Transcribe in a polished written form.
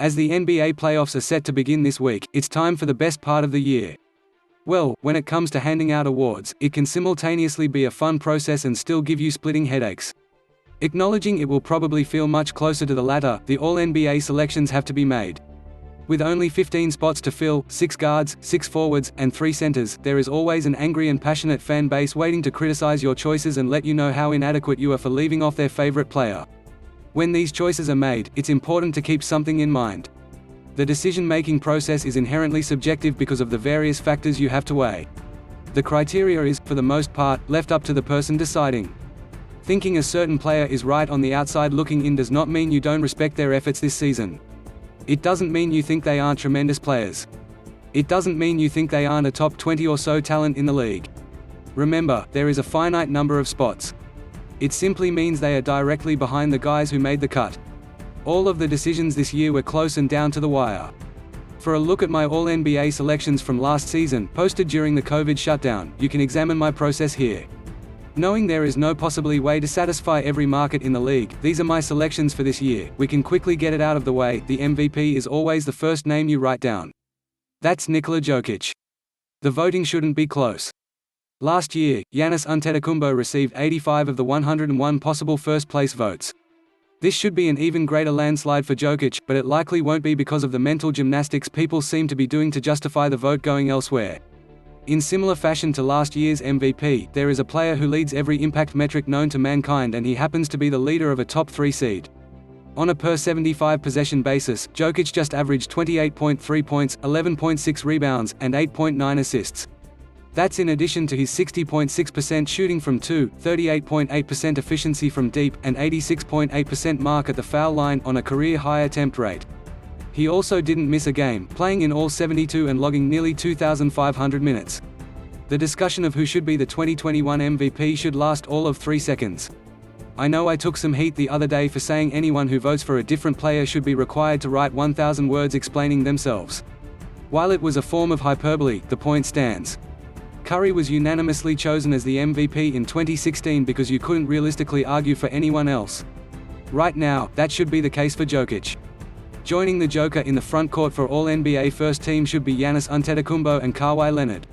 As the NBA playoffs are set to begin this week, it's time for the best part of the year. Well, when it comes to handing out awards, it can simultaneously be a fun process and still give you splitting headaches. Acknowledging it will probably feel much closer to the latter, the All-NBA selections have to be made. With only 15 spots to fill, 6 guards, 6 forwards, and 3 centers, there is always an angry and passionate fan base waiting to criticize your choices and let you know how inadequate you are for leaving off their favorite player. When these choices are made, it's important to keep something in mind. The decision-making process is inherently subjective because of the various factors you have to weigh. The criteria is, for the most part, left up to the person deciding. Thinking a certain player is right on the outside looking in does not mean you don't respect their efforts this season. It doesn't mean you think they aren't tremendous players. It doesn't mean you think they aren't a top 20 or so talent in the league. Remember, there is a finite number of spots. It simply means they are directly behind the guys who made the cut. All of the decisions this year were close and down to the wire. For a look at my All-NBA selections from last season, posted during the COVID shutdown, you can examine my process here. Knowing there is no possibly way to satisfy every market in the league, these are my selections for this year. We can quickly get it out of the way. The MVP is always the first name you write down. That's Nikola Jokić. The voting shouldn't be close. Last year, Giannis Antetokounmpo received 85 of the 101 possible first-place votes. This should be an even greater landslide for Jokić, but it likely won't be because of the mental gymnastics people seem to be doing to justify the vote going elsewhere. In similar fashion to last year's MVP, there is a player who leads every impact metric known to mankind, and he happens to be the leader of a top 3 seed. On a per 75 possession basis, Jokić just averaged 28.3 points, 11.6 rebounds, and 8.9 assists. That's in addition to his 60.6% shooting from 2, 38.8% efficiency from deep, and 86.8% mark at the foul line on a career-high attempt rate. He also didn't miss a game, playing in all 72 and logging nearly 2,500 minutes. The discussion of who should be the 2021 MVP should last all of 3 seconds. I know I took some heat the other day for saying anyone who votes for a different player should be required to write 1,000 words explaining themselves. While it was a form of hyperbole, the point stands. Curry was unanimously chosen as the MVP in 2016 because you couldn't realistically argue for anyone else. Right now, that should be the case for Jokić. Joining the Joker in the front court for All-NBA first team should be Giannis Antetokounmpo and Kawhi Leonard.